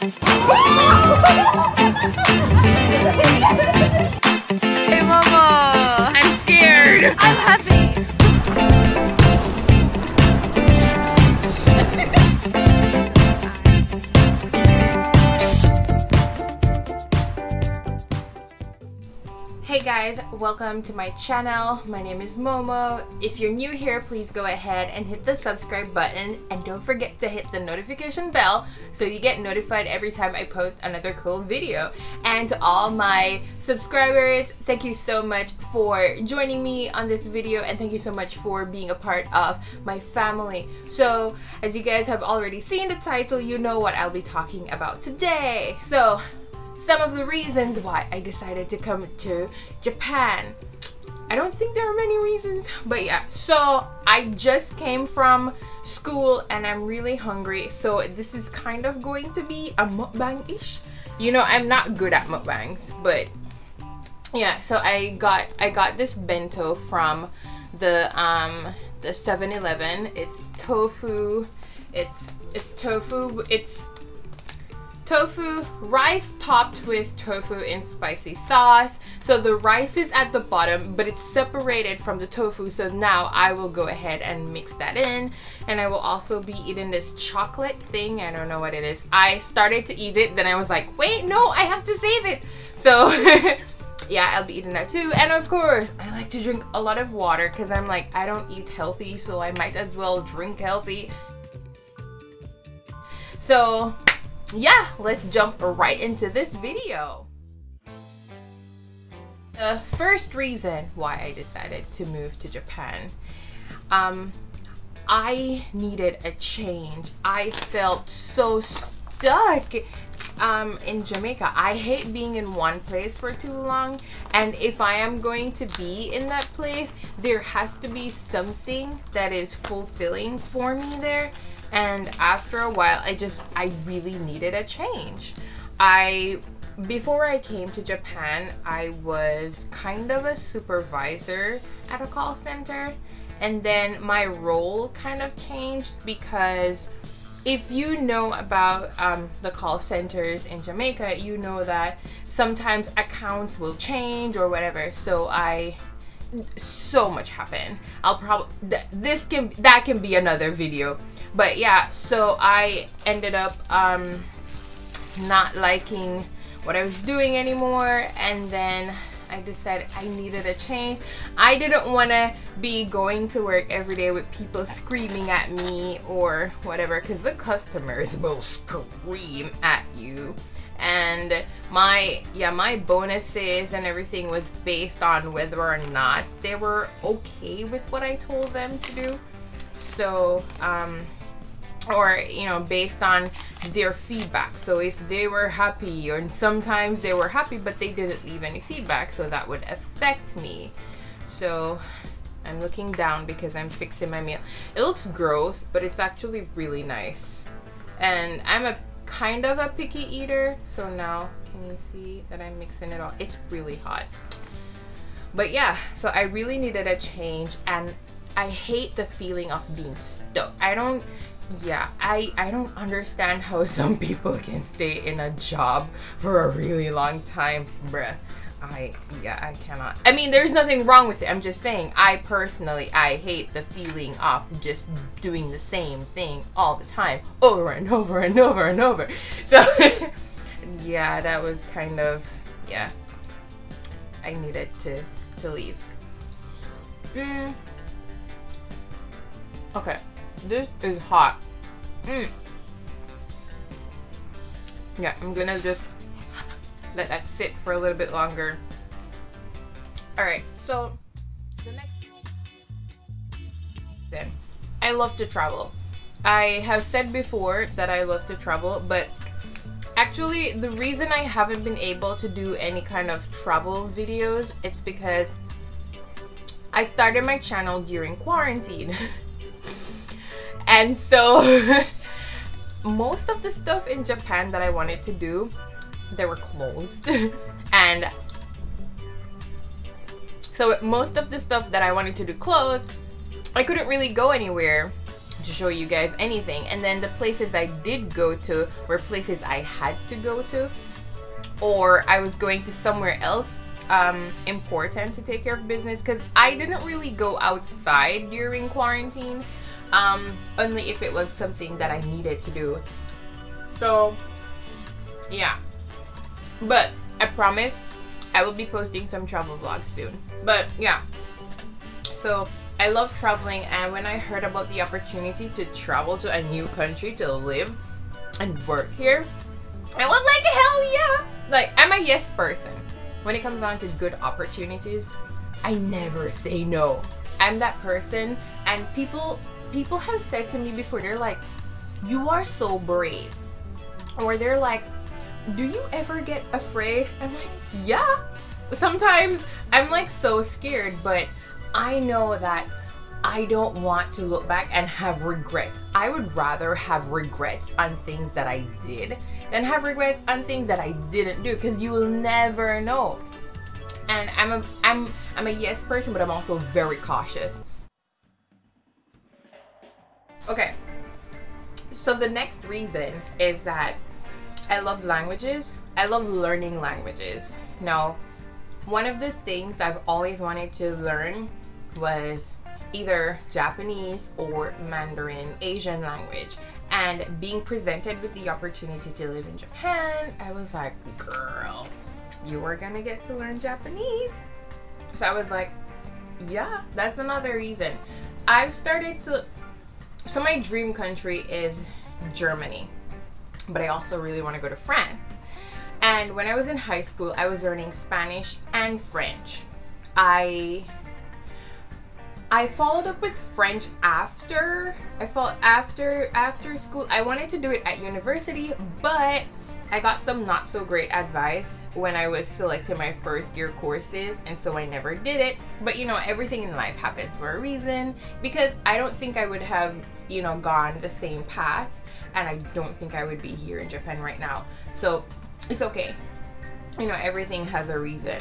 Hey mama, I'm scared. I'm happy. Hey guys, welcome to my channel. My name is Momo. If you're new here, please go ahead and hit the subscribe button and don't forget to hit the notification bell so you get notified every time I post another cool video. And to all my subscribers, thank you so much for joining me on this video, and thank you so much for being a part of my family. So as you guys have already seen the title, you know what I'll be talking about today. So some of the reasons why I decided to come to Japan. I don't think there are many reasons, but yeah. So I just came from school and I'm really hungry. So this is kind of going to be a mukbang-ish. You know, I'm not good at mukbangs, but yeah. So I got this bento from the 7-Eleven. It's tofu. It's tofu, rice topped with tofu in spicy sauce. So the rice is at the bottom, but it's separated from the tofu. So now I will go ahead and mix that in. And I will also be eating this chocolate thing. I don't know what it is. I started to eat it, then I was like, wait, no, I have to save it. So yeah, I'll be eating that too. And of course, I like to drink a lot of water because I'm like, I don't eat healthy, so I might as well drink healthy. So yeah, let's jump right into this video. The first reason why I decided to move to Japan, I needed a change. I felt so stuck in Jamaica. I hate being in one place for too long, and if I am going to be in that place, there has to be something that is fulfilling for me there. And after a while, I really needed a change. Before I came to Japan, I was kind of a supervisor at a call center, and then my role kind of changed because if you know about the call centers in Jamaica, you know that sometimes accounts will change or whatever. So much happened. That can be another video. But yeah, so I ended up not liking what I was doing anymore, and then I decided I needed a change. I didn't want to be going to work every day with people screaming at me or whatever, because the customers will scream at you. And my bonuses and everything was based on whether or not they were okay with what I told them to do. So or you know, based on their feedback. So if they were happy, or sometimes they were happy but they didn't leave any feedback, so that would affect me. So I'm looking down because I'm fixing my meal. It looks gross, but it's actually really nice. And I'm a kind of a picky eater, so now can you see that I'm mixing it all? It's really hot. But yeah, so I really needed a change, and I hate the feeling of being stuck. I don't understand how some people can stay in a job for a really long time, bruh. I cannot. I mean, there's nothing wrong with it. I'm just saying, I hate the feeling of just doing the same thing all the time, over and over and over and over. So yeah, that was kind of, yeah, I needed to leave. Okay, this is hot. Yeah, I'm gonna just let that sit for a little bit longer. Alright, so the next thing, I love to travel. I have said before that I love to travel, but actually the reason I haven't been able to do any kind of travel videos, it's because I started my channel during quarantine. And so most of the stuff in Japan that I wanted to do, they were closed. And so most of the stuff that I wanted to do closed, I couldn't really go anywhere to show you guys anything. And then the places I did go to were places I had to go to, or I was going to somewhere else important to take care of business, because I didn't really go outside during quarantine, only if it was something that I needed to do. So yeah, but I promise I will be posting some travel vlogs soon. But yeah, so I love traveling, and when I heard about the opportunity to travel to a new country to live and work here, I was like, hell yeah. Like, I'm a yes person. When it comes down to good opportunities, I never say no. I'm that person, and people have said to me before, they're like, you are so brave. Or they're like, do you ever get afraid? I'm like, yeah. Sometimes I'm like so scared, but I know that I don't want to look back and have regrets. I would rather have regrets on things that I did than have regrets on things that I didn't do, because you will never know. And I'm a yes person, but I'm also very cautious. Okay, so the next reason is that I love languages. I love learning languages. Now, one of the things I've always wanted to learn was either Japanese or Mandarin, Asian language. And being presented with the opportunity to live in Japan, I was like, girl, you are gonna get to learn Japanese. So I was like, yeah, that's another reason. I've started to, so my dream country is Germany, but I also really want to go to France. And when I was in high school, I was learning Spanish and French. I followed up with French after school. I wanted to do it at university, but I got some not so great advice when I was selecting my first year courses, and so I never did it. But you know, everything in life happens for a reason, because I don't think I would have, you know, gone the same path, and I don't think I would be here in Japan right now. So it's okay. You know, everything has a reason.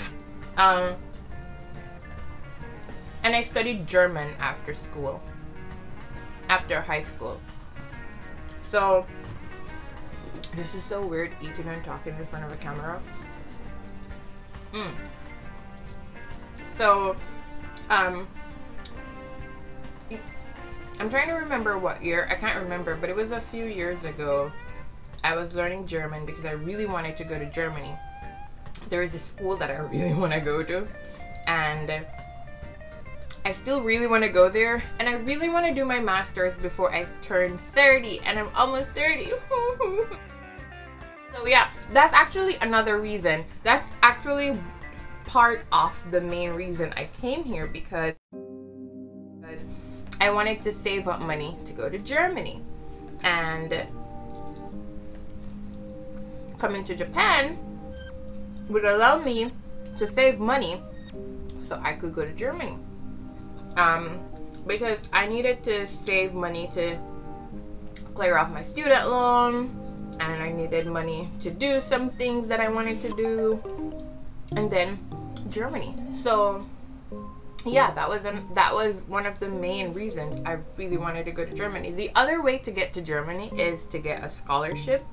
And I studied German after school, after high school. So this is so weird, eating and talking in front of a camera. So I'm trying to remember what year. I can't remember, but it was a few years ago. I was learning German because I really wanted to go to Germany. There is a school that I really want to go to, and I still really want to go there, and I really want to do my master's before I turn 30, and I'm almost 30. So yeah, that's actually another reason. That's actually part of the main reason I came here, because I wanted to save up money to go to Germany, and coming to Japan would allow me to save money so I could go to Germany. Because I needed to save money to clear off my student loan, and I needed money to do some things that I wanted to do, and then Germany. So yeah, that was one of the main reasons I really wanted to go to Germany. The other way to get to Germany is to get a scholarship,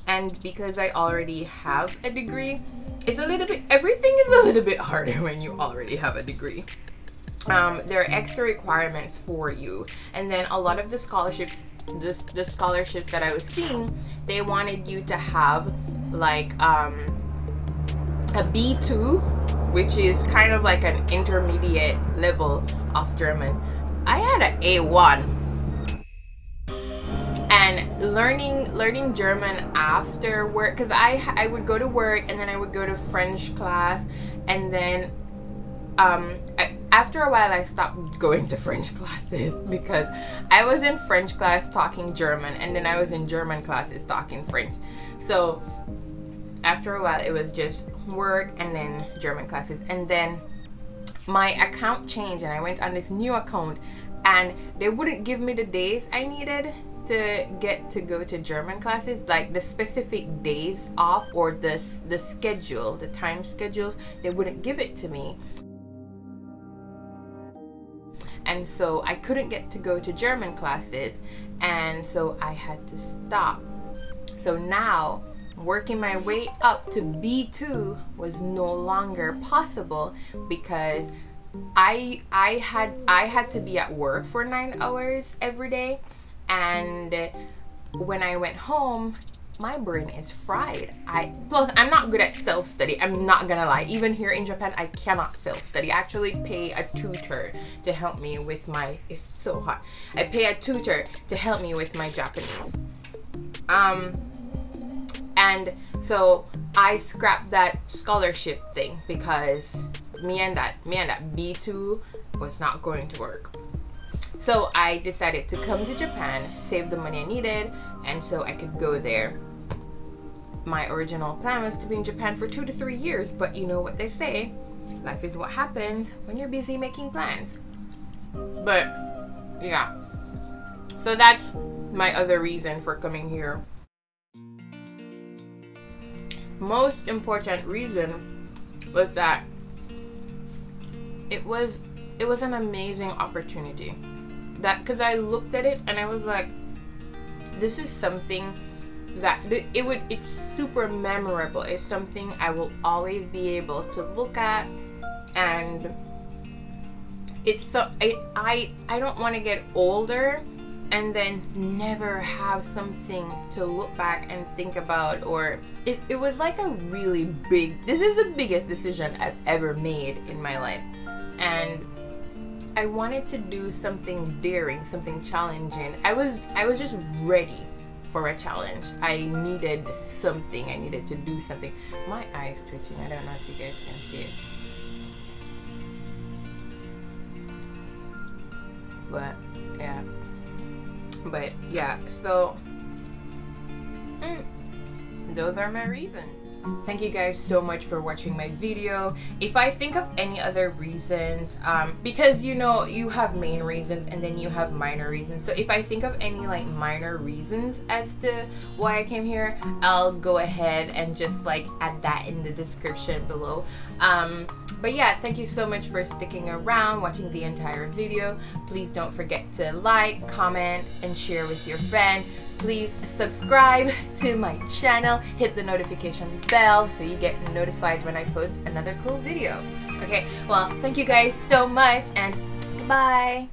and because I already have a degree, it's a little bit, everything is a little bit harder when you already have a degree. There are extra requirements for you, and then a lot of the scholarships, the scholarships that I was seeing, they wanted you to have like a B2, which is kind of like an intermediate level of German. I had an A1, and learning German after work, because I would go to work and then I would go to French class, and then after a while I stopped going to French classes because I was in French class talking German, and then I was in German classes talking French. So after a while it was just work and then German classes, and then my account changed and I went on this new account, and they wouldn't give me the days I needed to get to go to German classes, like the specific days off or the schedule, the time schedules. They wouldn't give it to me. and so I couldn't get to go to German classes, and so I had to stop. So now working my way up to B2 was no longer possible because I had to be at work for 9 hours every day, and when I went home, my brain is fried. Plus I'm not good at self-study. I'm not gonna lie. Even here in Japan, I cannot self-study. I actually pay a tutor to help me with my, it's so hot. I pay a tutor to help me with my Japanese. And so I scrapped that scholarship thing because me and that B2 was not going to work. So I decided to come to Japan, save the money I needed, and so I could go there. My original plan was to be in Japan for 2 to 3 years, but you know what they say, life is what happens when you're busy making plans. But yeah, so that's my other reason for coming here. Most important reason was that it was an amazing opportunity. That because I looked at it and I was like, this is something that it's super memorable. It's something I will always be able to look at, and it's so I don't want to get older and then never have something to look back and think about. Or it was like a really big, this is the biggest decision I've ever made in my life, and I wanted to do something daring, something challenging. I was just ready for a challenge. I needed something. I needed to do something. My eye's twitching. I don't know if you guys can see it. But yeah, so those are my reasons. Thank you guys so much for watching my video. If I think of any other reasons, because you know, you have main reasons and then you have minor reasons. So if I think of any like minor reasons as to why I came here, I'll go ahead and just like add that in the description below. But yeah, thank you so much for sticking around, watching the entire video. Please don't forget to like, comment, and share with your friend. Please subscribe to my channel, hit the notification bell so you get notified when I post another cool video. Okay, well, thank you guys so much, and goodbye.